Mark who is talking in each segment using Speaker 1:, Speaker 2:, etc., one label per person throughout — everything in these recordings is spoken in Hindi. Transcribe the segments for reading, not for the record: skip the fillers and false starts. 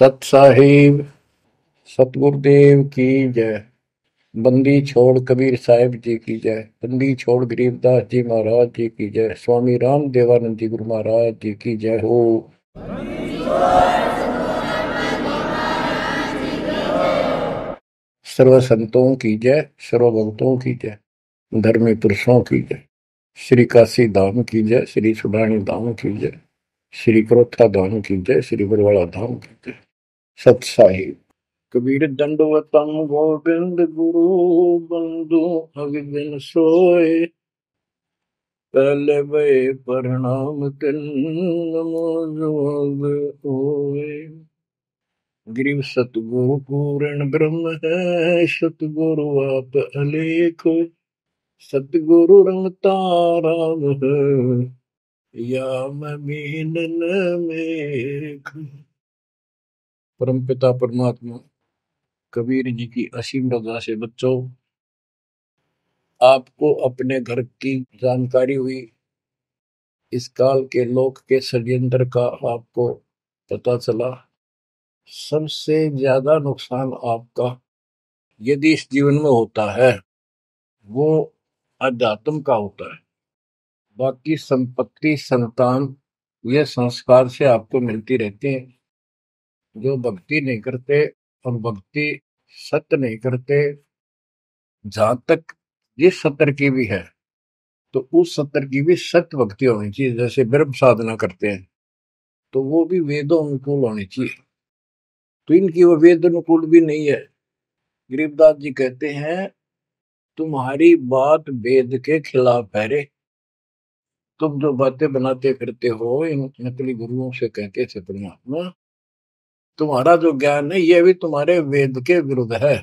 Speaker 1: सत साहिब सतगुरुदेव की जय। बंदी छोड़ कबीर साहिब जी की जय। बंदी छोड़ गरीबदास जी महाराज जी की जय। स्वामी राम देवानंद जी गुरु महाराज जी की जय हो। सर्व संतों की जय, सर्व भक्तों की जय, धर्मी पुरुषों की जय। श्री काशी धाम की जय, श्री सुडानी धाम की जय, श्री क्रोथा धाम की जय, श्री बरवाड़ा धाम की जय। सत साहिब। कबीर दंडवतम गोविंद गुरु बंधु अविबिन सोए। पहले भय प्रणाम तिन नमो जोग होए। गिरिव सतगुरु पूर्ण ब्रह्म है, सतगुरु आप अलेख। सतगुरु रमता राम है, या मीनन मेघ। परम पिता परमात्मा कबीर जी की असीम रजा से बच्चों, आपको अपने घर की जानकारी हुई। इस काल के लोक के षड्यंत्र का आपको पता चला। सबसे ज्यादा नुकसान आपका यदि इस जीवन में होता है वो अध्यात्म का होता है। बाकी संपत्ति संतान ये संस्कार से आपको मिलती रहती है। जो भक्ति नहीं करते और भक्ति सत्य नहीं करते, जहां तक जिस सत्र की भी है तो उस सत्र की भी सत्य भक्ति होनी चाहिए। जैसे ब्रह्म साधना करते हैं तो वो भी वेदों अनुकूल होनी चाहिए, तो इनकी वो वेद अनुकूल भी नहीं है। गरीबदास जी कहते हैं तुम्हारी बात वेद के खिलाफ है रे। तुम जो बातें बनाते फिरते हो इन नकली गुरुओं से कहते थे परमात्मा, तुम्हारा जो ज्ञान है ये भी तुम्हारे वेद के विरुद्ध है।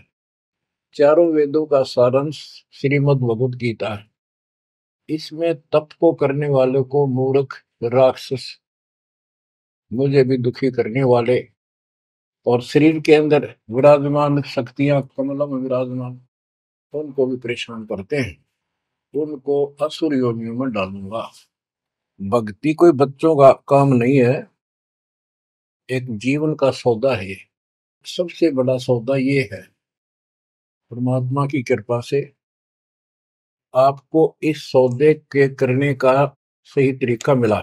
Speaker 1: चारों वेदों का सारांश श्रीमद् भगवद गीता है। इसमें तप को करने वाले को मूर्ख, राक्षस, मुझे भी दुखी करने वाले और शरीर के अंदर विराजमान शक्तियां कमलों में विराजमान उनको भी परेशान करते हैं, उनको असुर योनियों में डालूंगा। भक्ति कोई बच्चों का काम नहीं है, एक जीवन का सौदा है। सबसे बड़ा सौदा ये है, परमात्मा की कृपा से आपको इस सौदे के करने का सही तरीका मिला।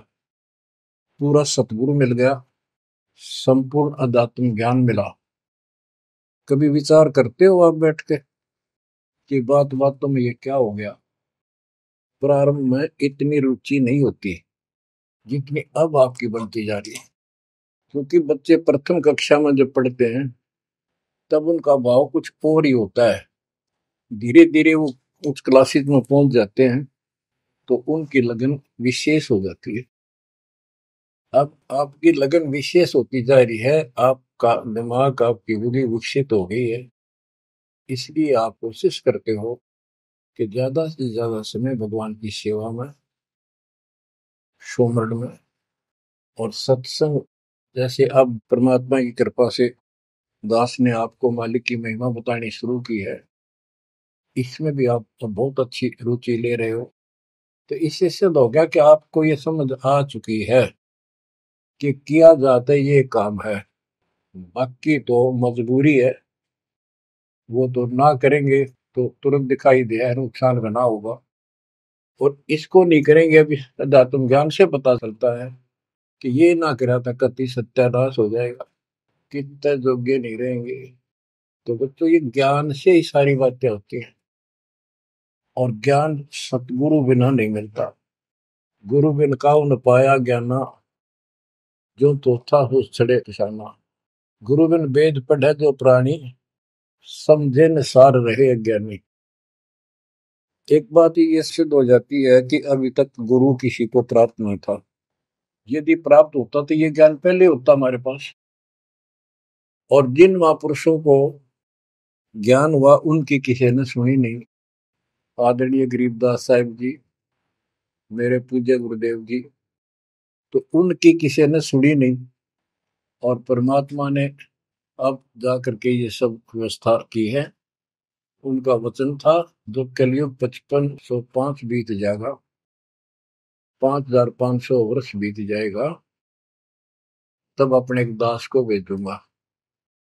Speaker 1: पूरा सतगुरु मिल गया, संपूर्ण अध्यात्म ज्ञान मिला। कभी विचार करते हो आप बैठ के कि बातों में ये क्या हो गया? प्रारंभ में इतनी रुचि नहीं होती जितनी अब आपकी बनती जा रही है। क्योंकि बच्चे प्रथम कक्षा में जब पढ़ते हैं तब उनका भाव कुछ और ही होता है। धीरे धीरे वो उस क्लासेस में पहुंच जाते हैं तो उनकी लगन विशेष हो जाती है। अब आपकी लगन विशेष होती जा रही है, आपका दिमाग, आपकी बुद्धि विकसित हो गई है। इसलिए आप कोशिश करते हो कि ज्यादा से ज्यादा समय भगवान की सेवा में, सुमरण में और सत्संग। जैसे अब परमात्मा की कृपा से दास ने आपको मालिक की महिमा बतानी शुरू की है, इसमें भी आप तो बहुत अच्छी रुचि ले रहे हो। तो इससे सिद्ध हो गया कि आपको ये समझ आ चुकी है कि किया जाता है ये काम है। बाकी तो मजबूरी है, वो तो ना करेंगे तो तुरंत दिखाई दे नुकसान बना होगा, और इसको नहीं करेंगे अभी अध्यात्म ज्ञान से पता चलता है कि ये ना करा था कति सत्यानाश हो जाएगा, कितने योग्य नहीं रहेंगे। तो बच्चों ये ज्ञान से ही सारी बातें होती हैं, और ज्ञान सतगुरु बिना नहीं मिलता। गुरु बिन काऊ न पाया ज्ञाना, जो तो था हो छड़े किसाना। गुरु बिन वेद पढ़े जो प्राणी, समझे न सार रहे अज्ञानी। एक बात ये सिद्ध हो जाती है कि अभी तक गुरु किसी को प्राप्त नहीं था। यदि प्राप्त होता तो ये ज्ञान पहले होता हमारे पास। और जिन महापुरुषों को ज्ञान हुआ उनकी किसी ने सुनी नहीं। आदरणीय गरीबदास साहिब जी, मेरे पूज्य गुरुदेव जी, तो उनकी किसी ने सुनी नहीं। और परमात्मा ने अब जाकर के ये सब व्यवस्था की है। उनका वचन था जो कलयुग 5505 बीत जाएगा, 5500 वर्ष बीत जाएगा, तब अपने एक दास को भेजूंगा।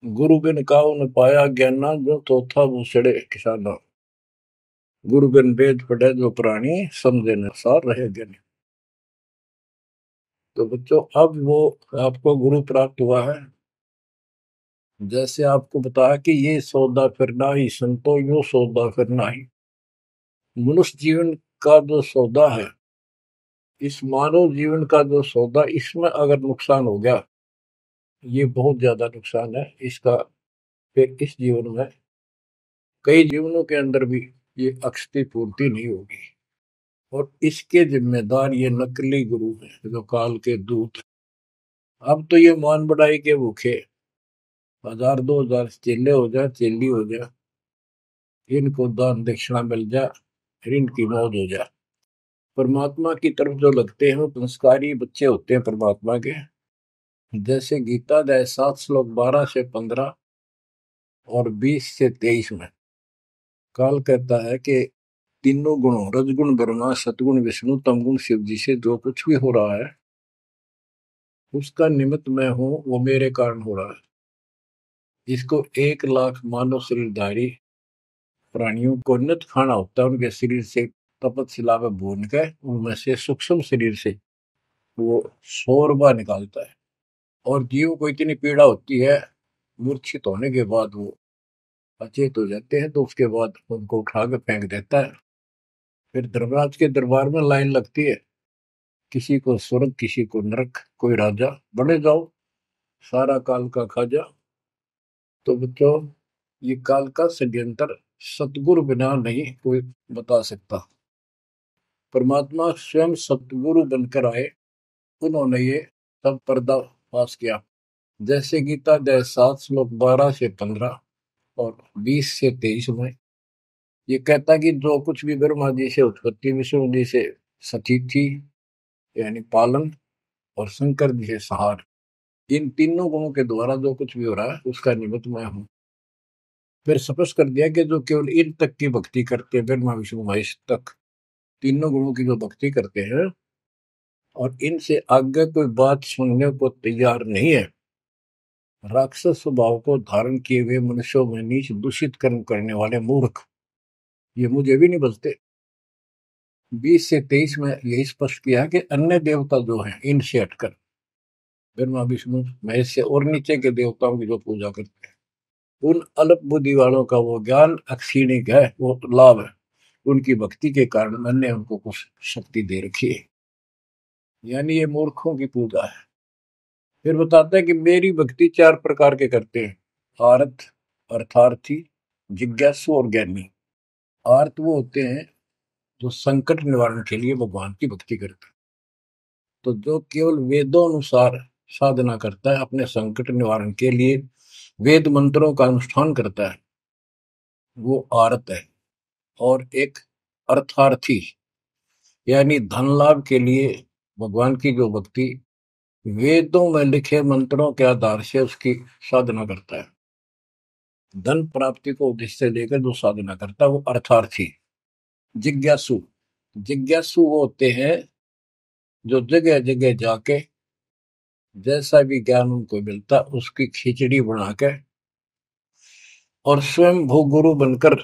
Speaker 1: गुरु बिन काहू न पाया ज्ञाना, जो चौथा वो चढ़े किसाना। गुरु बिन वेद पढ़े जो प्राणी, समझे न सार रहे ज्ञानी। तो बच्चों, अब वो आपको गुरु प्राप्त हुआ है। जैसे आपको बताया कि ये सौदा फिर नाही संतो, यो सौदा फिर नाही। मनुष्य जीवन का जो सौदा है, इस मानव जीवन का जो सौदा, इसमें अगर नुकसान हो गया, ये बहुत ज्यादा नुकसान है इसका। फिर इस जीवन में, कई जीवनों के अंदर भी ये अक्षति पूर्ति नहीं होगी। और इसके जिम्मेदार ये नकली गुरु हैं, जो काल के दूत। अब तो ये मान बढ़ाई के भूखे, 1000 2000 चेले हो जाए, चेली हो जाए, इनको दान दक्षिणा मिल जाए, फिर इनकी मौज हो जाए। परमात्मा की तरफ जो लगते हैं वो संस्कारी बच्चे होते हैं परमात्मा के। जैसे गीता अध्याय 7 श्लोक 12 से 15 और 20 से 23 में काल कहता है कि तीनों गुणों, रजगुण ब्रह्मा, सतगुण विष्णु, तमगुण शिव जी से जो कुछ भी हो रहा है, उसका निमित्त मैं हूं, वो मेरे कारण हो रहा है। इसको 1 लाख मानव शरीरधारी प्राणियों को नित खाना होता है। उनके शरीर से तपतशिला में भून के, उनमें से सूक्ष्म शरीर से वो शोरबा निकालता है। और जीव को इतनी पीड़ा होती है, मूर्छित होने के बाद वो अचेत हो जाते हैं, तो उसके बाद उनको उठा के फेंक देता है। फिर धर्मराज के दरबार में लाइन लगती है, किसी को स्वर्ग, किसी को नरक, कोई राजा, बने जाओ, सारा काल का खाजा। तो बच्चों, ये काल का षड्यंत्र सतगुरु बिना नहीं कोई बता सकता। परमात्मा स्वयं सतगुरु बनकर आए, उन्होंने ये सब पर्दा पास किया। जैसे गीता अध्याय 7 श्लोक 12 से 15 और 20 से 23 में ये कहता कि जो कुछ भी ब्रह्मा जी से उत्पत्ति, विष्णु जी से सतीथि यानी पालन, और शंकर जी से संहार, इन तीनों गुणों के द्वारा जो कुछ भी हो रहा है, उसका निमित्त मैं हूं। फिर स्पष्ट कर दिया कि जो केवल इन तक की भक्ति करते हैं, ब्रह्मा विष्णु महेश तक तीनों गुणों की जो भक्ति करते हैं, और इनसे आगे कोई बात सुनने को तैयार नहीं है, राक्षस स्वभाव को धारण किए हुए मनुष्यों में नीच दूषित कर्म करने वाले मूर्ख, ये मुझे भी नहीं बचते। 20 से 23 में यही स्पष्ट किया है कि अन्य देवता जो हैं, इनसे हटकर ब्रह्मा विष्णु महेश से और नीचे के देवताओं की जो पूजा करते हैं, उन अल्प बुद्धि वालों का वो ज्ञान अक्षीणिक है, वो लाभ है। उनकी भक्ति के कारण मैंने उनको कुछ शक्ति दे रखी है, यानी ये मूर्खों की पूजा है। फिर बताते हैं कि मेरी भक्ति 4 प्रकार के करते हैं, आर्त, अर्थार्थी, जिज्ञासु और ज्ञानी। आर्त वो होते हैं जो संकट निवारण के लिए भगवान की भक्ति करते हैं। तो जो केवल वेदों अनुसार साधना करता है, अपने संकट निवारण के लिए वेद मंत्रों का अनुष्ठान करता है, वो आर्त है। और एक अर्थार्थी, यानी धन लाभ के लिए भगवान की जो भक्ति वेदों में लिखे मंत्रों के आधार से उसकी साधना करता है, धन प्राप्ति को उद्देश्य से लेकर जो साधना करता है, वो अर्थार्थी। जिज्ञासु, जिज्ञासु वो होते हैं जो जगह जगह जाके जैसा भी ज्ञान उनको मिलता उसकी खिचड़ी बना के और स्वयं भूगुरु बनकर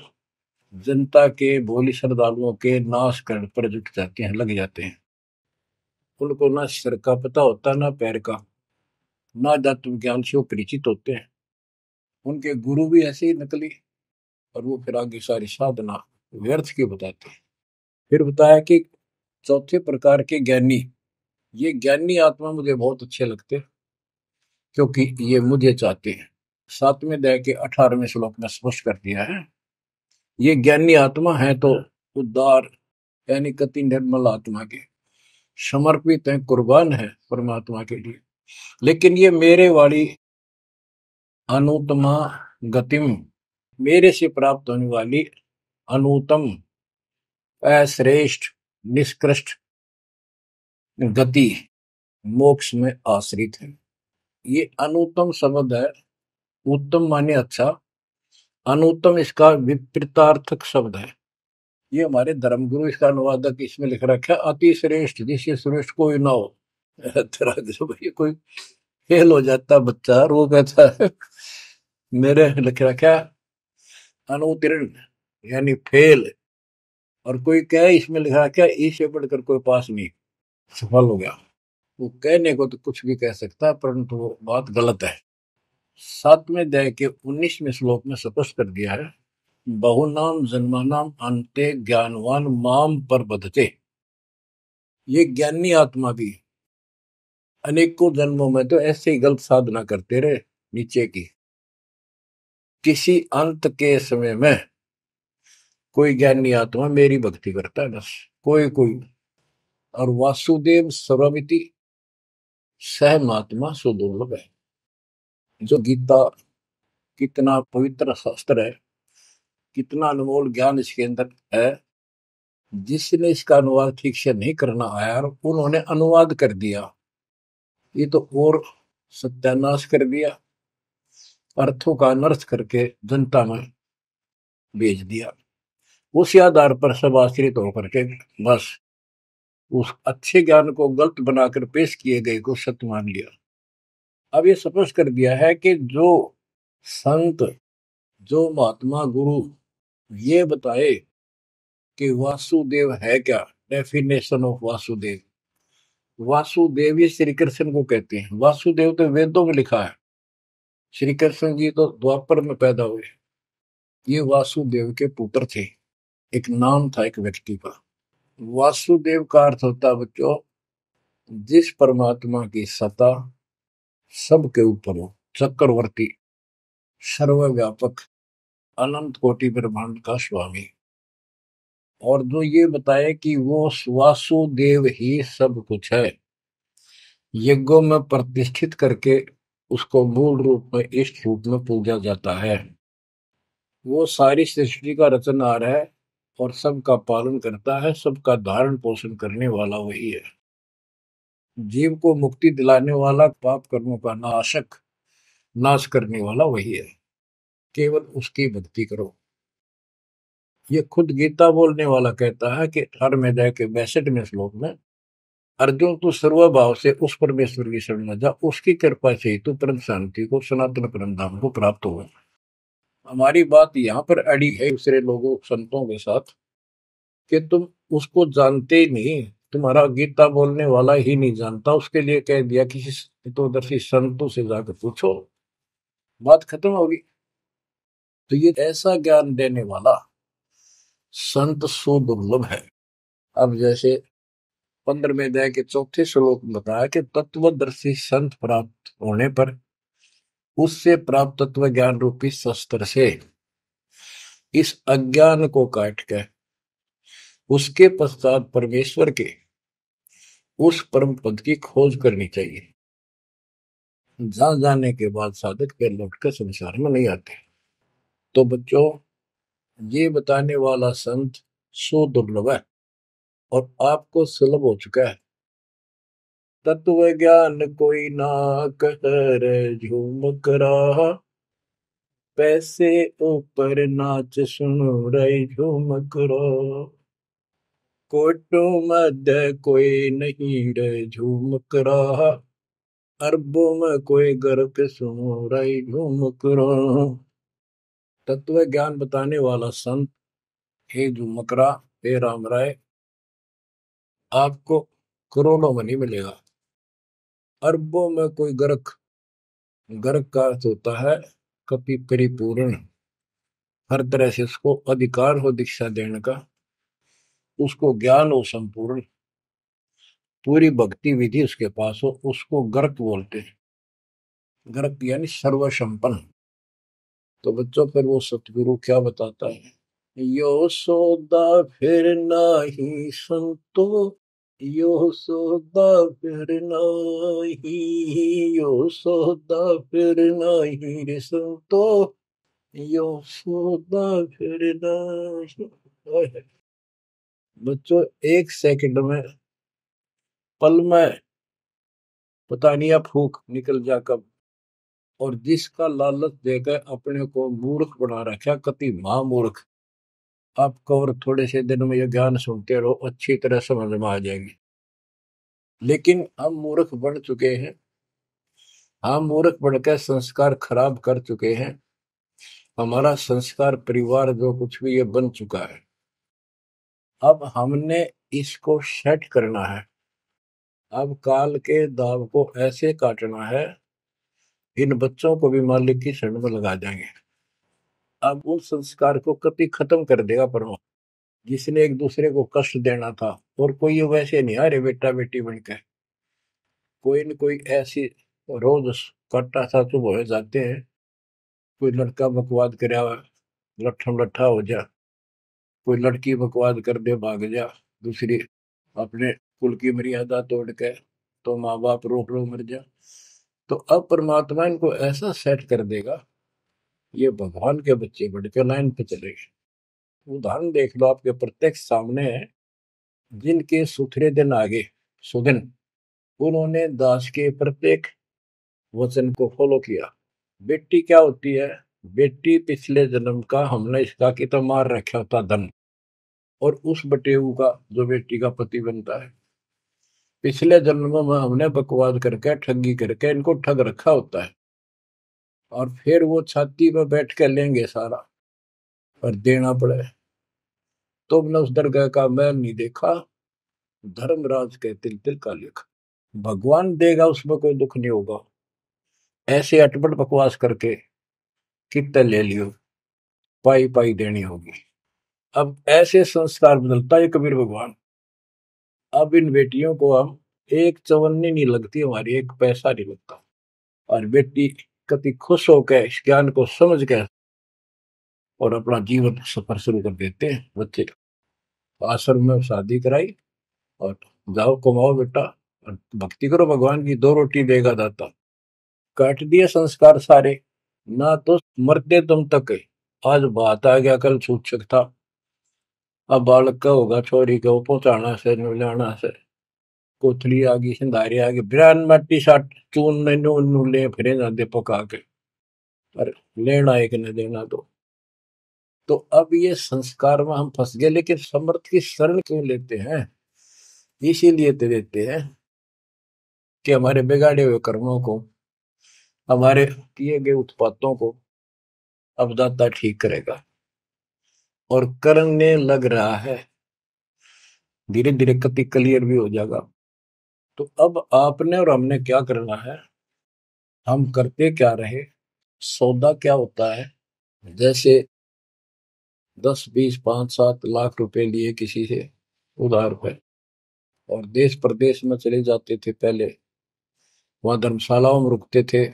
Speaker 1: जनता के, भोली श्रद्धालुओं के नाश करने पर जुट जाते हैं, लग जाते हैं। उनको ना सिर का पता होता, ना पैर का, ना तत्व ज्ञान से वो परिचित होते हैं। उनके गुरु भी ऐसे ही नकली, और वो फिर आगे सारी साधना व्यर्थ की बताते हैं। फिर बताया कि चौथे प्रकार के ज्ञानी, ये ज्ञानी आत्मा मुझे बहुत अच्छे लगते, क्योंकि ये मुझे चाहते हैं। 7वें अध्याय के 18वें श्लोक में स्पष्ट कर दिया है, ये ज्ञानी आत्मा है तो उद्धार, यानी कति निर्मल आत्मा के समर्पित है, कुर्बान है परमात्मा के लिए। लेकिन ये मेरे वाली अनुत्तमा गतिम, मेरे से प्राप्त होने वाली अनुत्तम, अश्रेष्ठ, निष्कृष्ट गति, मोक्ष में आश्रित है। ये अनुत्तम शब्द है, उत्तम माने अच्छा, अनुत्तम इसका विपरीतार्थक शब्द है। ये हमारे धर्मगुरु इसका अनुवादक इसमें लिख रखा है, अति श्रेष्ठ, जिससे श्रेष्ठ कोई ना हो। तरह जब ये कोई फेल हो जाता बच्चा और वो कहता है मेरे लिख रखा अनुत्तीर्ण यानी फेल, और कोई कहे इसमें लिखा क्या इससे बढ़कर कोई पास नहीं, सफल हो गया। वो कहने को तो कुछ भी कह सकता है, परंतु वो बात गलत है। 7वें अध्याय के 19वें श्लोक में स्पष्ट कर दिया है, बहुनाम जन्मानाम अंते ज्ञानवान माम पर बधते। ये ज्ञानी आत्मा भी अनेकों जन्मों में तो ऐसे ही गलत साधना करते रहे नीचे की, किसी अंत के समय में कोई ज्ञानी आत्मा मेरी भक्ति करता है, बस कोई कोई। और वासुदेव सर्वमिति सह महात्मा सुदुर्लभ है। जो गीता कितना पवित्र शास्त्र है, कितना अनमोल ज्ञान इसके अंदर है, जिसने इसका अनुवाद ठीक से नहीं करना आया और उन्होंने अनुवाद कर दिया, ये तो और सत्यानाश कर दिया, अर्थों का अनर्थ करके जनता में भेज दिया। उसी आधार पर सब आश्रित होकर के बस उस अच्छे ज्ञान को गलत बनाकर पेश किए गए को सत्य मान लिया। अब ये स्पष्ट कर दिया है कि जो संत, जो महात्मा गुरु ये बताए कि वासुदेव है क्या, डेफिनेशन ऑफ वासुदेव। वासुदेव ये श्री कृष्ण को कहते हैं। वासुदेव तो वेदों में लिखा है, श्री कृष्ण जी तो द्वापर में पैदा हुए। ये वासुदेव के पुत्र थे, एक नाम था एक व्यक्ति का। वासुदेव का अर्थ होता है बच्चों, जिस परमात्मा की सत्ता सबके ऊपर हो, चक्रवर्ती, सर्वव्यापक, अनंत कोटि ब्रह्मांड का स्वामी। और जो ये बताए कि वो वासुदेव ही सब कुछ है, यज्ञों में प्रतिष्ठित करके उसको मूल रूप में इष्ट रूप में पूजा जाता है। वो सारी सृष्टि का रचनहार है और सबका पालन करता है, सबका धारण पोषण करने वाला वही है। जीव को मुक्ति दिलाने वाला, पाप कर्मों का नाशक, नाश करने वाला वही है। केवल उसकी भक्ति करो। ये खुद गीता बोलने वाला कहता है कि हर में अध्याय के 62वें श्लोक में, अर्जुन तू सर्वभाव से उस परमेश्वर की शरण में जा, उसकी कृपा से ही तू परम शांति को, सनातन परम धाम को प्राप्त होगा। हमारी बात यहाँ पर अड़ी है दूसरे लोगों संतों के साथ कि तुम उसको जानते ही नहीं, तुम्हारा गीता बोलने वाला ही नहीं जानता, उसके लिए कह दिया किसी हितोदर्शी संतों से जाकर पूछो, बात खत्म होगी। तो ये ऐसा ज्ञान देने वाला संत सुदुर्लभ है। अब जैसे 15वें अध्याय के 4थे श्लोक में बताया कि तत्वदर्शी संत प्राप्त होने पर उससे प्राप्त तत्व ज्ञान रूपी शस्त्र से इस अज्ञान को काट के उसके पश्चात परमेश्वर के उस परम पद की खोज करनी चाहिए। जहां जाने के बाद साधक फिर लौटकर संसार में नहीं आते। तो बच्चों, ये बताने वाला संत सुदुर्लभ है और आपको सुलभ हो चुका है। तत्व ज्ञान कोई ना कर झूमक रहा, पैसे ऊपर नाच सुनो रही झूमक रहा, कोटों मध्य कोई नहीं रे झूमक रहा, अरबों में कोई गर्क सुनो रही झूमक रहा। तत्व ज्ञान बताने वाला संत हे झूमकरा, हे राम राय, आपको करोड़ों में नहीं मिलेगा। अरबों में कोई गर्क, गर्क का अर्थ होता है कपि परिपूर्ण, हर तरह से उसको अधिकार हो दीक्षा देने का, उसको ज्ञान हो संपूर्ण, पूरी भक्ति विधि उसके पास हो, उसको गर्क बोलते हैं। गर्क यानी सर्वसंपन्न। तो बच्चों, फिर वो सतगुरु क्या बताता है, यो सौदा फिर नाही संतो, यो सौदा फिर नाही, यो सौदा फिर नाही रे संतो, यो सौदा फिर नाही। बच्चों, एक सेकंड में, पल में पता नहीं आप फूक निकल जा कब, और जिसका लालच देकर अपने को मूर्ख बना रखा, कति महामूर्ख। आपको और थोड़े से दिन में ये ज्ञान सुनते रहो, अच्छी तरह समझ में आ जाएगी। लेकिन हम मूर्ख बन चुके हैं, हम मूर्ख बनकर संस्कार खराब कर चुके हैं। हमारा संस्कार परिवार जो कुछ भी ये बन चुका है, अब हमने इसको सेट करना है। अब काल के दाव को ऐसे काटना है, इन बच्चों को भी मालिक की शरण में लगा देंगे। अब उस संस्कार को कभी खत्म कर देगा परमात्मा। जिसने एक दूसरे को कष्ट देना था, और कोई वैसे नहीं आ रहे बेटा बेटी बनकर, कोई न कोई ऐसी रोज कट्टा सा चुप हो जाते हैं। कोई लड़का बकवाद करे लट्ठम लट्ठा हो जा, कोई लड़की बकवाद कर दे भाग जा, दूसरी अपने कुल की मर्यादा तोड़ के तो माँ बाप रोक लो मर जा। तो अब परमात्मा इनको ऐसा सेट कर देगा, ये भगवान के बच्चे बढ़ के लाइन पे चलेंगे। उदाहरण देख लो, आपके प्रत्यक्ष सामने है। जिनके सुथरे दिन आगे सुदिन, उन्होंने दास के प्रत्येक वचन को फॉलो किया। बेटी क्या होती है? बेटी पिछले जन्म का हमने इसका की तो मार रखा होता धन, और उस बटेऊ का जो बेटी का पति बनता है, पिछले जन्म में हमने बकवाद करके ठगी करके इनको ठग रखा होता है। और फिर वो छाती पर बैठ कर लेंगे सारा, और देना पड़े। तुमने उस दरगाह का मैल नहीं देखा, धर्मराज के तिल तिल का लेखा। भगवान देगा, उसमें कोई दुख नहीं होगा। ऐसे अटपट बकवास करके कितने ले लियो, पाई पाई देनी होगी। अब ऐसे संस्कार बदलता है कबीर भगवान। अब इन बेटियों को हम एक चवन्नी नहीं लगती हमारी, एक पैसा नहीं लगता। और बेटी कति खुश होकर इस ज्ञान को समझ के और अपना जीवन सफर शुरू कर देते हैं। बच्चे आश्रम में शादी कराई, और जाओ कमाओ बेटा, और भक्ति करो भगवान की, दो रोटी देगा दाता। काट दिए संस्कार सारे, ना तो मरते तुम तक है। आज बात आ गया, कल छूट था। अब बालक का होगा, छोरी को पहुंचाना से नुलाना से, कोथली आ गई, सिंधारी आ गई, बिरान मट्टी साट चून नू ले फिरे जाते पका के, पर लेना एक न देना दो। तो अब ये संस्कार में हम फंस गए। लेकिन समर्थ की शरण क्यों लेते हैं? इसीलिए तो देते हैं कि हमारे बिगाड़े हुए कर्मों को, हमारे किए गए उत्पातों को अब दाता ठीक करेगा। और करने लग रहा है, धीरे धीरे कति क्लियर भी हो जाएगा। तो अब आपने और हमने क्या करना है, हम करते क्या रहे, सौदा क्या होता है। जैसे 10 20 5 7 लाख रुपए लिए किसी से उधार पे, और देश प्रदेश में चले जाते थे पहले, वहां धर्मशालाओं में रुकते थे।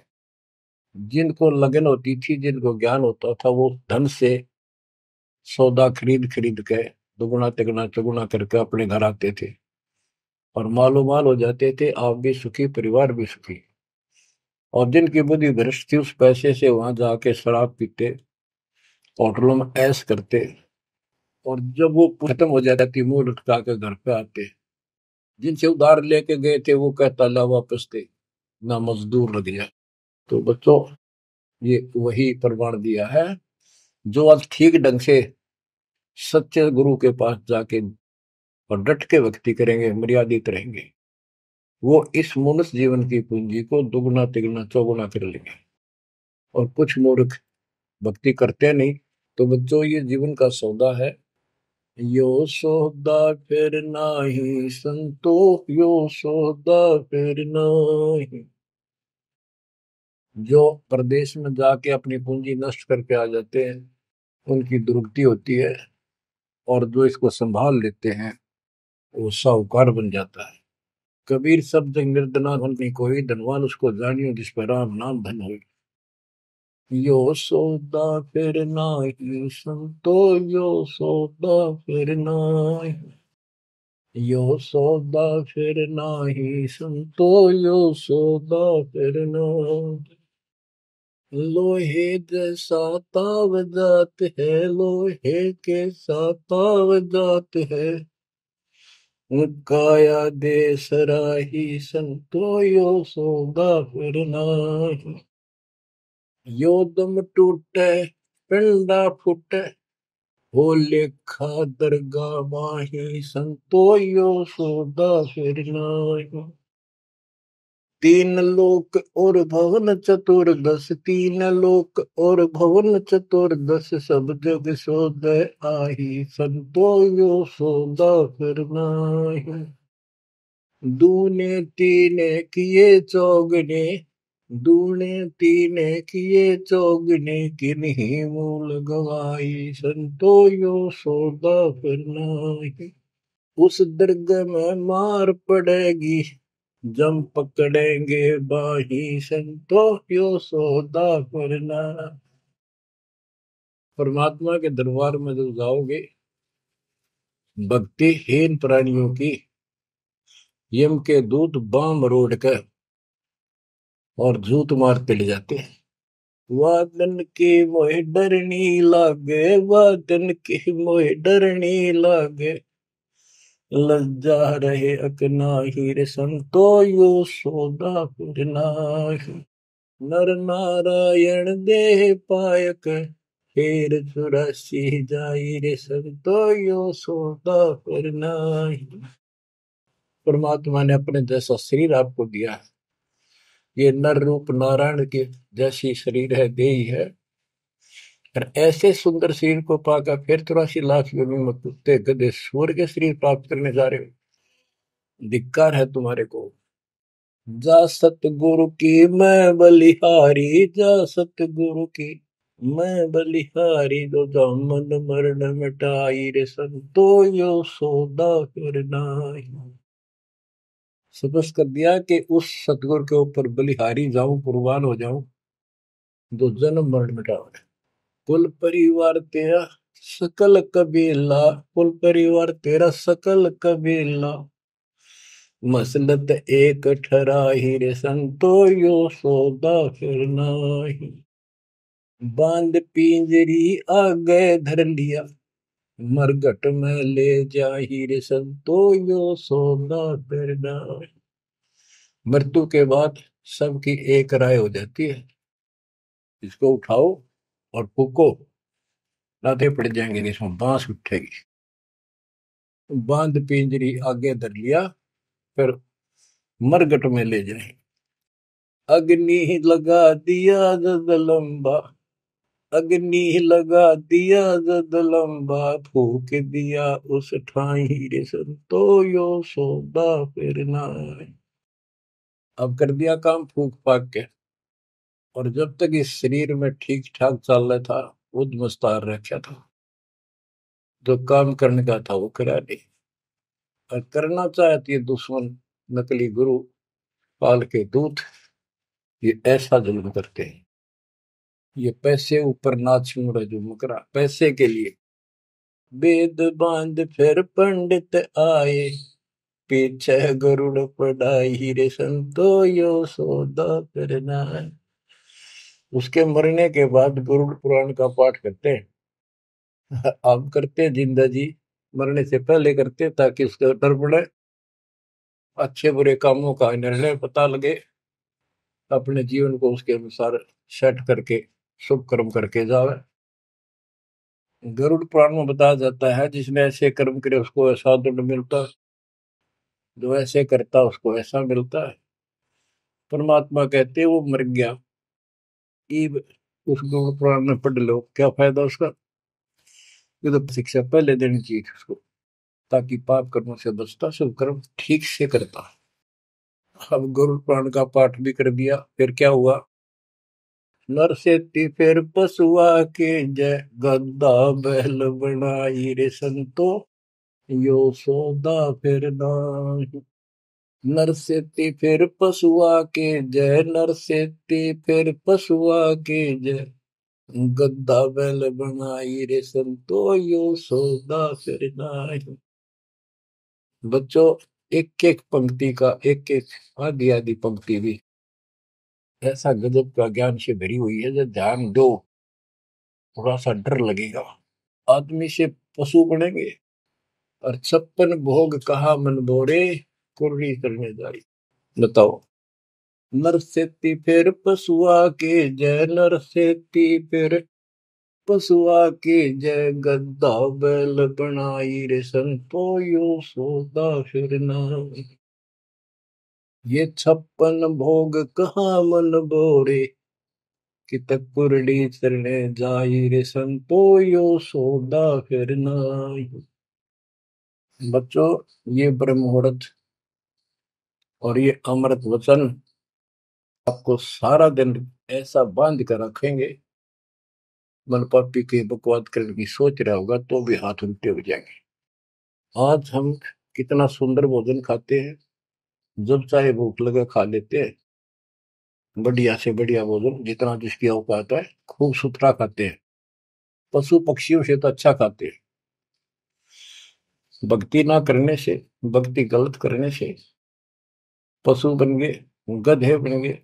Speaker 1: जिनको लगन होती थी, जिनको ज्ञान होता था, वो धन से सौदा खरीद खरीद के दुगुना तिगुना चौगुना करके अपने घर आते थे, और मालो माल हो जाते थे। आप भी सुखी, परिवार भी सुखी। और जिनकी बुद्धि भ्रष्ट थी, उस पैसे से वहां जाके शराब पीते, होटलों में ऐश करते, और जब वो खत्म हो जाती, मुंह लटका के घर पे आते। जिनसे उधार लेके गए थे, वो कहता ला वापस थे, ना मजदूर लग जाए। तो बच्चों, ये वही प्रमाण दिया है। जो आज ठीक ढंग से सच्चे गुरु के पास जाके और डट के भक्ति करेंगे, मर्यादित रहेंगे, वो इस मनुष्य जीवन की पूंजी को दुगुना तिगुना चौगुना कर लेंगे। और कुछ मूर्ख भक्ति करते नहीं। तो बच्चों, ये जीवन का सौदा है। यो सौदा फिर नाही संतो, यो सौदा फिर नाही। जो प्रदेश में जाके अपनी पूंजी नष्ट करके आ जाते हैं, उनकी दुर्गति होती है। और जो इसको संभाल लेते हैं, वो साहूकार बन जाता है। कबीर शब्द निर्धना धन नहीं कोई, धनवान उसको जानियो जिस पर राम नाम धन हो। यो सौदा फिर नाही संतो, यो सौदा फिर नाही। यो सौदा फिर नाही संतो, यो सौदा फिर नाही। लोहे जैसा ताव जात है, लोहे के साथ ताव जात है। काया दे सराही संतो, यो सौदा फिर नाही। यो दम टूटे पिंडा फूटे, हो लेखा दरगाह माही संतो, यो सौदा फिर नाही। तीन लोक और भवन चतुर्दश, तीन लोक और भवन चतुर्दश, सब जग सोदय आही, संतो यो सौदा फिर नाही। दूने तीने किए चौगने, दूने तीने किए चौगने, किन्हीं मूल गवाई, संतो यो सौदा फिर नाही। उस दर्ग में मार पड़ेगी, जम पकड़ेंगे बाही, संतो यो सौदा करना। परमात्मा के दरबार में जब जाओगे, भक्तिहीन प्राणियों की यम के दूत बाम रोड कर और झूठ मारते ले जाते हैं। वादन की मोह डरनी लागे, वादन की मोह डरनी लागे, लज्जा रहे अकनाही, रे संतो यो सौदा फिर नाही। नर नारायण देह पायक, फिर 84 जाई, रे संतो यो सौदा फिर नाही। परमात्मा ने अपने जैसा शरीर आपको दिया है, ये नर रूप नारायण के जैसी शरीर है, देही है, और ऐसे सुंदर शरीर को पाकर फिर 84 लाख योनियों में कुत्ते गधे सूअर के शरीर प्राप्त करने जा रहे हो। धिक्कार है तुम्हारे को। जा सतगुरु की मैं बलिहारी, जा सतगुरु की मैं बलिहारी, जो जामन मरण मिटाई, रे संतो यो सौदा फिर नाही। सपस कर दिया कि उस सतगुरु के ऊपर बलिहारी जाऊं, कुर्बान हो जाऊं, जो जन्म मरण मिटावे। कुल परिवार तेरा सकल कबीला, कुल परिवार तेरा सकल कबीला, मसलत एक ठराही, रे संतो यो सौदा फिर नाही। बांध पिंजरी आगे धर लिया, मरघट में ले जाही, रे संतो यो सौदा फिर नाही। मृत्यु के बाद सबकी एक राय हो जाती है, इसको उठाओ और फूको, राधे पड़ जाएंगे, इसमें बांस उठेगी। बांध पिंजरी आगे धर लिया, फिर मरघट में ले जाए। अग्नि लगा दिया जद लंबा, अग्नि लगा दिया जद लंबा, फूक दिया उस ठाई, रे संतो यो सौदा फिर नाही। अब कर दिया काम फूक फाक के, और जब तक इस शरीर में ठीक ठाक चल रहा था, उद मुस्तार रखा था, जो काम करने का था वो करा नहीं, और करना चाहती है दुश्मन नकली गुरु काल के दूत, ये ऐसा जुल्म करते हैं। ये पैसे ऊपर नाच मुड़ा जो मुकरा पैसे के लिए। वेद बांध फिर पंडित आए, पीछे गरुड़ पढ़ाई, रे संतो यो सौदा करना है। उसके मरने के बाद गरुड़ पुराण का पाठ करते हैं। आप करते हैं जिंदा जी, मरने से पहले करते ताकि उसका डर पड़े, अच्छे बुरे कामों का निर्णय पता लगे, अपने जीवन को उसके अनुसार सेट करके शुभ कर्म करके जावे। गरुड़ पुराण में बताया जाता है, जिसने ऐसे कर्म करे उसको ऐसा दंड मिलता है, जो ऐसे करता उसको ऐसा मिलता है। परमात्मा कहते वो मर गया, ईब उस गरुड़ पुराण में पढ़ लो, क्या फायदा उसका। ये तो शिक्षा पहले देनी चाहिए उसको, ताकि पाप कर्मों से बचता, शुभ कर्म ठीक से करता। अब गरुड़ पुराण का पाठ भी कर दिया, फिर क्या हुआ। नर से फिर पशुआ के जय, गद्दा बैल बनाई, रे संतो यो सौदा फिर नाही। नर से फिर पशुआ के जय, नर से फिर पशुआ के जय, गद्दा बैल बनाई, रे संतो यो सौदा फिर नाही। बच्चों, एक एक पंक्ति का एक एक आधी आधी पंक्ति भी ऐसा गजब का ज्ञान से भरी हुई है, जब ध्यान दो थोड़ा सा डर लगेगा। आदमी से पशु बनेंगे, और 56 भोग कहा मन बोरे, कुर्री करने जारी। बताओ। नर सेती फिर पशुआ के जय, नर सेती फिर पशुआ के जय, गद्दा बैल बनाई, रे संतो यो सौदा फिर नाही। ये 56 भोग कहाँ मन बोरे, कि तक कुरडी चरणे जाई रे संतो यो सौदा फिर नाई। बच्चों, ये ब्रह्म मुहूर्त और ये अमृत वचन आपको सारा दिन ऐसा बांध कर रखेंगे, मन पापी के बकवाद करने की सोच रहा होगा तो भी हाथ उल्टे हो जाएंगे। आज हम कितना सुंदर भोजन खाते हैं, जब चाहे भूख लगे खा लेते हैं, बढ़िया से बढ़िया भोजन जितना जिसकी औकात है खूब सुथरा खाते हैं, पशु पक्षियों से तो अच्छा खाते हैं। भक्ति ना करने से, भक्ति गलत करने से पशु बन गए, गधे बन गए।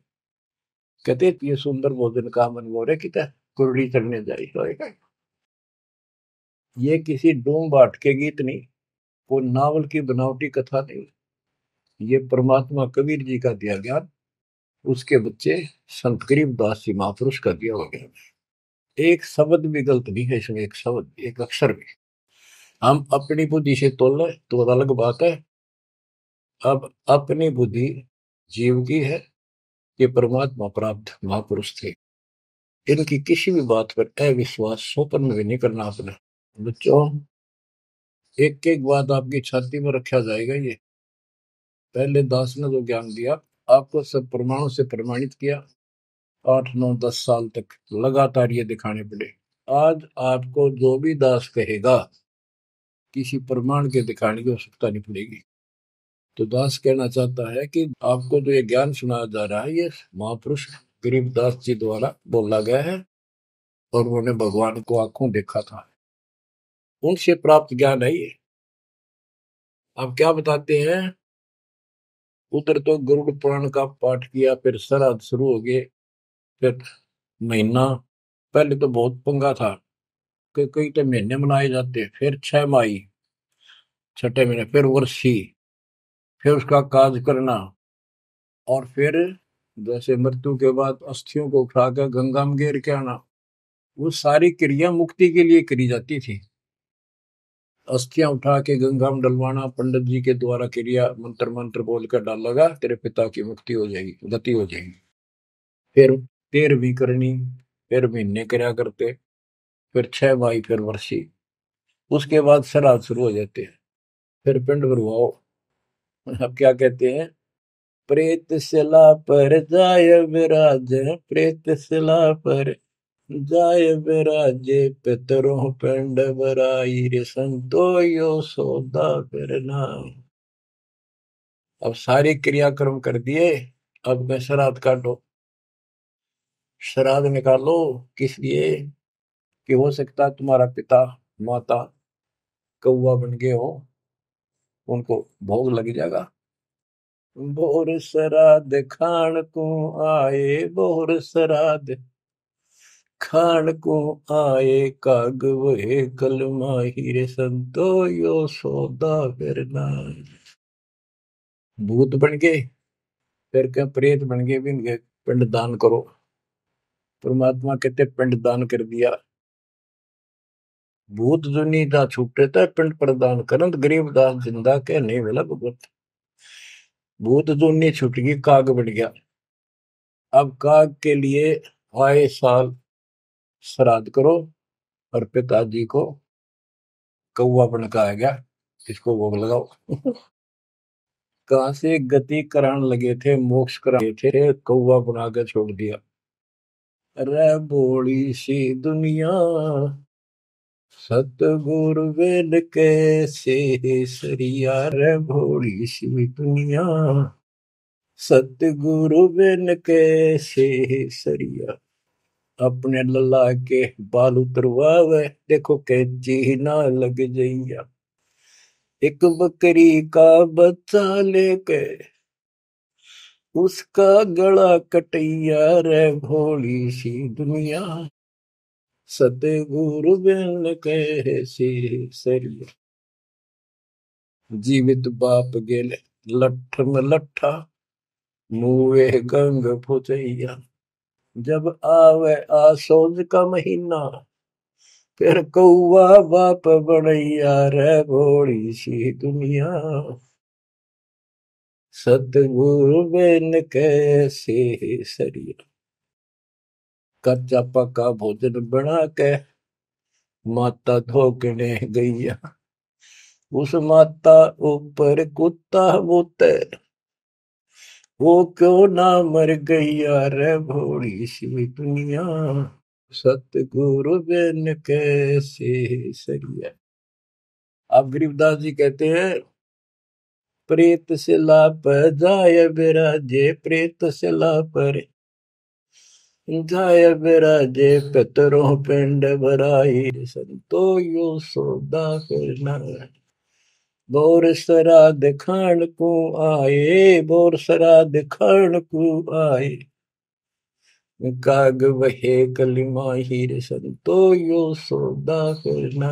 Speaker 1: कहते ये सुंदर भोजन का मन गोरे किता कुरड़ी चढ़ने जाई होएगा। ये किसी डूम बाट के गीत नहीं, वो नावल की बनावटी कथा नहीं, ये परमात्मा कबीर जी का दिया ज्ञान, उसके बच्चे संत गरीबदास जी महापुरुष का दिया हुआ ज्ञान। एक शब्द भी गलत नहीं है इसमें, एक शब्द एक अक्षर भी। हम अपनी बुद्धि से तोल तो अलग बात है। अब अपनी बुद्धि जीव की है, ये परमात्मा प्राप्त महापुरुष थे, इनकी किसी भी बात पर अविश्वास सोपन में भी नहीं करना अपने। बच्चों, एक एक बात आपकी छाती में रखा जाएगा। ये पहले दास ने जो ज्ञान दिया आपको सब प्रमाणों से प्रमाणित किया, 8 9 10 साल तक लगातार ये दिखाने पड़े। आज आपको जो भी दास कहेगा किसी प्रमाण के दिखाने की आवश्यकता नहीं पड़ेगी। तो दास कहना चाहता है कि आपको जो ये ज्ञान सुनाया जा रहा है ये महापुरुष गरीबदास जी द्वारा बोला गया है, और उन्होंने भगवान को आंखों देखा था, उनसे प्राप्त ज्ञान है ये। अब क्या बताते हैं, उधर तो गरुड़ पुराण का पाठ किया, फिर श्राद्ध शुरू हो गए, फिर महीना, पहले तो बहुत पंगा था कि कई तो महीने मनाए जाते, फिर 6 माही, छठे महीने, फिर वर्षी, फिर उसका काज करना, और फिर जैसे मृत्यु के बाद अस्थियों को उठाकर गंगा में गिर के आना। वो सारी क्रिया मुक्ति के लिए करी जाती थी। अस्थियां उठा के गंगा में डलवाना, पंडित जी के द्वारा क्रिया मंत्र मंत्र बोलकर डालेगा, तेरे पिता की मुक्ति हो जाएगी, गति हो जाएगी। फिर 13वीं करनी, फिर महीने करया करते, फिर 6 माही, फिर वर्षी, उसके बाद श्राद्ध शुरू हो जाते हैं, फिर पिंड भरवाओ। अब क्या कहते हैं, प्रेत शिला पर जाय विराज, प्रेत शिला पर जाय विराजे, पितरों पिंड भराई रे संतो यो सौदा करना। अब सारे क्रियाक्रम कर दिए, अब मैं श्राद्ध काटो, श्राद्ध निकालो। किस लिए कि हो सकता है तुम्हारा पिता माता कौवा बन गए हो, उनको भोग लग जाएगा। बोर श्राद्ध खान को आए, बोर श्राद्ध खान को आए, काग वहे कल माही रे संतो यो सौदा करना। भूत बन गए, फिर क्या प्रेत बन गए, भी इनके पिंड दान करो। परमात्मा कहते पिंड दान कर दिया, भूत जो नहीं था छूटे था पिंड प्रदान करंत, गरीब दास जिंदा के नहीं मिला भगवत। भूत जो नहीं छूट गई, काग बन गया। अब काग के लिए आए साल श्राद्ध करो, और पिताजी को कौवा बन का आ गया, इसको भोग लगाओ। कहां से गति कराने लगे थे, मोक्ष कराने थे, कौवा बना के छोड़ दिया। अरे भोली सी दुनिया, सतगुरु वेद कैसे सरिया, रे भोली सी दुनिया, सतगुरु वेद कैसे सरिया। अपने लल्ला के बाल उतरवावे, देखो कैची ना लग जइया। एक बकरी का बच्चा लेके उसका गला कटैया, रे भोली सी दुनिया, सतगुरु बिन कैसे सरिया। जीवित बाप गेले लठ में लठा, मुए गंग फुचैया। जब आवे आसोज का महीना, फिर कौवा बाप बनैया, रे भोली सी दुनिया, सतगुरु बिन कैसे सरिया। कच्चा पका भोजन बना के माता धोकने गैया। उस माता ऊपर कुत्ता बोते, वो क्यों ना मर गैया रे भोली सी दुनिया। सतगुरु बिन कैसे सरिया। अब गरीबदास जी कहते हैं, प्रेत शिला पर जाय बिराजे, प्रेत शिला पर जाय बिराजे, पितरों पिंड भराई, संतो यो सौदा करना। बोर श्राद्ध खान को आए, बोर श्राद्ध खान को आए, काग वहे कलिमा हीर, संतो यो सौदा करना।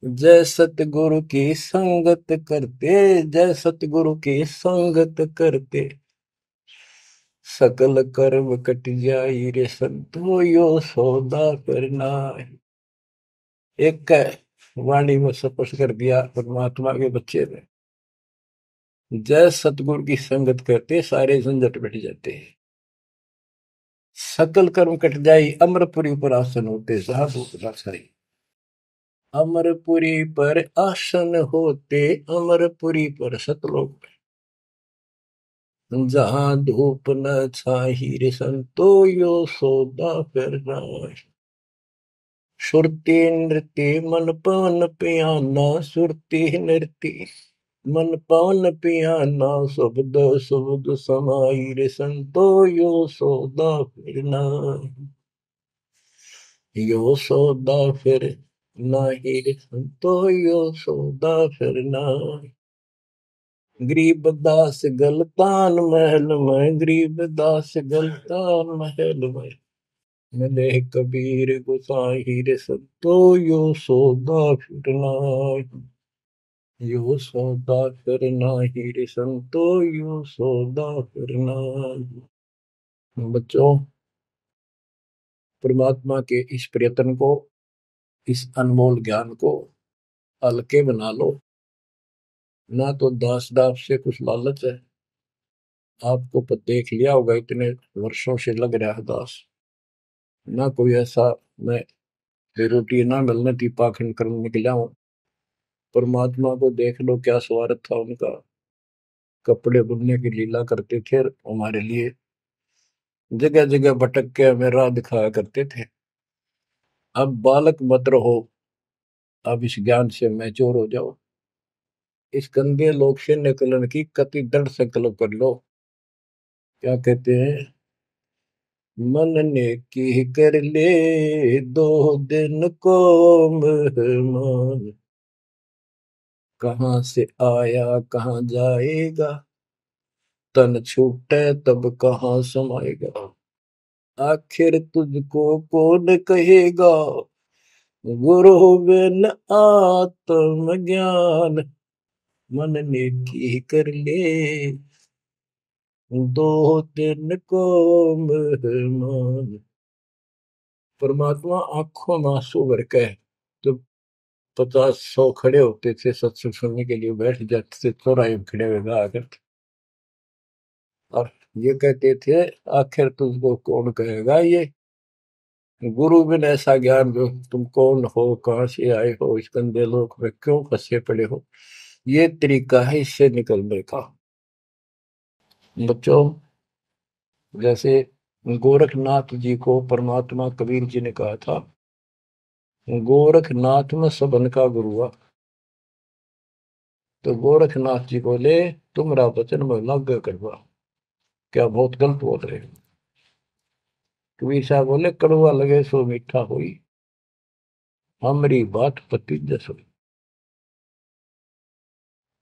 Speaker 1: जय सतगुरु की संगत करते, जय सतगुरु की संगत करते, सकल कर्म कट जाई रे संतो यो सौदा करना। एक वाणी में स्पष्ट कर दिया परमात्मा के बच्चे ने, जय सतगुरु की संगत करते सारे झंझट मिट जाते हैं, सकल कर्म कट जाई, अमरपुरी पर आसन होते साधु रासाई। अमरपुरी पर आसन होते, अमरपुरी पर सतलोक, जहां धूप न छाही रे संतो यो सौदा करना। सुरती नृत्य मन पवन पियाना, सुरती नृत्य मन पवन पियाना, शब्द शब्द समाई रे संतो यो सौदा फिरना। यो सौदा फिर नाही रे संतो यो सौदा फिरना। गरीबदास गलतान महल में, गरीबदास गलतान महल में, मिले कबीर गुसाई रे संतो यो सौदा फिरना। यो सौदा फिरना ही रे संतो यो सौदा फिरना। बच्चों, परमात्मा के इस प्रयत्न को, इस अनमोल ज्ञान को हल्के बना लो। ना तो दास दास से कुछ लालच है, आपको देख लिया होगा इतने वर्षों से लग रहा है दास, ना कोई ऐसा मैं रोटी ना मिलने थी पाखंड करने निकला हूं। परमात्मा को देख लो क्या स्वार्थ था उनका, कपड़े बुनने की लीला करते थे हमारे लिए, जगह जगह भटक के हमें राह दिखाया करते थे। अब बालक मत रहो, अब इस ज्ञान से मैच्योर हो जाओ, इस गंदे लोक से निकलने की कति दृढ़ संकल्प कर लो। क्या कहते हैं, मन ने की कर ले 2 दिन को मेहमान, कहाँ से आया कहाँ जाएगा, तन छूटे तब कहाँ समाएगा। आखिर तुझको कौन कहेगा, गुरु बिन आत्म ज्ञान, मन ने की कर ले 2 दिन को मेहमान। परमात्मा आंखों में आंसू भर के तो 50-100 खड़े होते थे सत्संग सुनने के लिए, बैठ जाते थे चौराहे में खड़े हुए गा कर, और ये कहते थे आखिर तुझको कौन कहेगा, ये गुरु बिन ऐसा ज्ञान जो तुम कौन हो, कहाँ से आए हो, इस गंदे लोक में क्यों फंसे पड़े हो, ये तरीका है इससे निकलने का। बच्चों, जैसे गोरखनाथ जी को परमात्मा कबीर जी ने कहा था, गोरखनाथ में सबन का गुरुआ, तो गोरखनाथ जी बोले तुमरा वचन में लाग करवा, क्या बहुत गलत बोल रहे हो। कबीर साहब बोले कड़वा लगे सो मीठा हुई, हमारी बात पति जस हुई।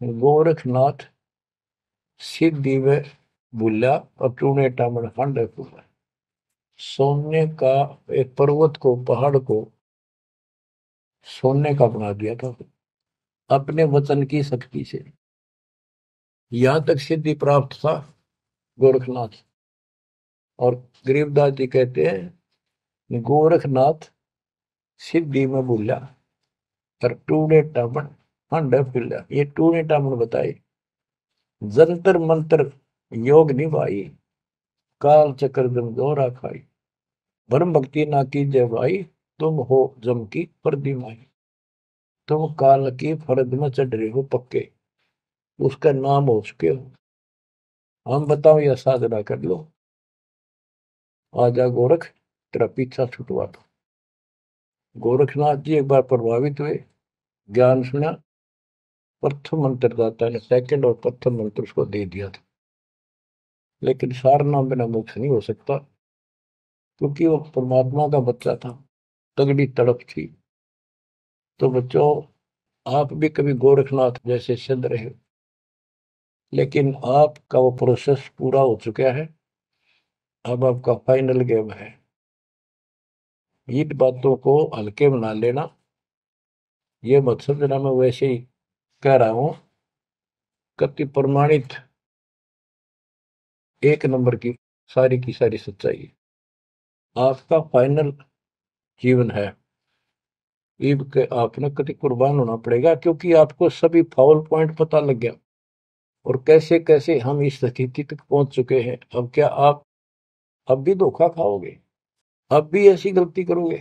Speaker 1: गोरखनाथ सिद्धि में भूला और टूने टामण खंड फूला, सोने का एक पर्वत को, पहाड़ को सोने का बना दिया था अपने वचन की शक्ति से। यहां तक सिद्धि प्राप्त था गोरखनाथ। और गरीबदास जी कहते हैं गोरखनाथ सिद्धि में भूला और टूने टामण खंड फूला। ये टूने टामण बताए जंतर मंत्र योग निभाई, काल चक्र जोरा खाई, ब्रह्म भक्ति ना कीजिए भाई, तुम हो जम की परदिमाई। तुम काल की फरद में चढ़ रहे हो पक्के, उसका नाम हो चुके हो। हम बताओ या साधना कर लो, आजा गोरख तेरा पीछा छुटवा दो। गोरखनाथ जी एक बार प्रभावित हुए, ज्ञान सुना, प्रथम मंत्र दाता ने सेकंड और प्रथम मंत्र उसको दे दिया था। लेकिन सार नाम बिना मोक्ष नहीं हो सकता, क्योंकि वो परमात्मा का बच्चा था, तगड़ी तड़प थी। तो बच्चों, आप भी कभी गोरखनाथ जैसे सिद्ध रहे, लेकिन आपका वो प्रोसेस पूरा हो चुका है। अब आपका फाइनल गेम है। इन बातों को हल्के में ना लेना, ये मत समझना मैं वैसे ही कह रहा हूं। कति प्रमाणित एक नंबर की सारी सच्चाई आपका फाइनल जीवन है। ईद के आपने कति कुर्बान होना पड़ेगा, क्योंकि आपको सभी फाउल पॉइंट पता लग गया, और कैसे कैसे हम इस स्थिति तक पहुंच चुके हैं। अब क्या आप अब भी धोखा खाओगे? अब भी ऐसी गलती करोगे?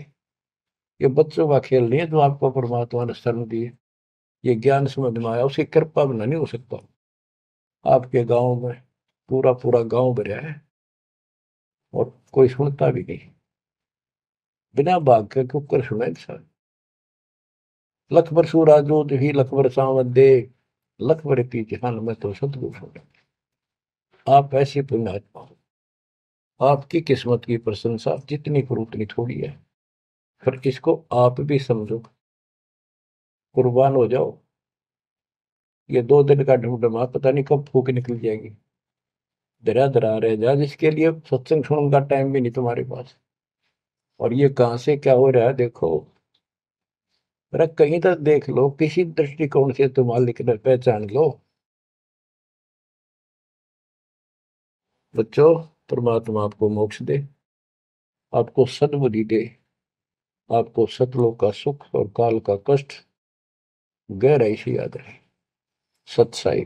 Speaker 1: ये बच्चों का खेल नहीं है जो आपको परमात्मा ने शरण दी है। ये ज्ञान समझ में आया, उसकी कृपा बिना नहीं हो सकता। आपके गांव में पूरा पूरा गांव भरा है, और कोई सुनता भी नहीं। बिना भाग के कुकर सुना इंसान। लख बर सूरा जो ही लख बर सावन दे, लख बर की जहान में तो सतगुरु सुने। आप ऐसे पुण्यात्मा हो, आपकी किस्मत की प्रशंसा जितनी करूं उतनी थोड़ी है। फिर इसको आप भी समझो, कुर्बान हो जाओ। ये 2 दिन का ढूंढमा पता नहीं कब फूक निकल जाएगी। धरा धरा रह जा, जिसके लिए सत्संग सुनने का टाइम भी नहीं तुम्हारे पास। और ये कहां से क्या हो रहा है देखो, जरा कहीं तक देख लो, किसी दृष्टिकोण से तुम मालिक ने पहचान लो। बच्चों, परमात्मा आपको मोक्ष दे, आपको सद्बुद्धि दे, आपको सतलोक का सुख और काल का कष्ट गहराई से याद रहे। सत्साई।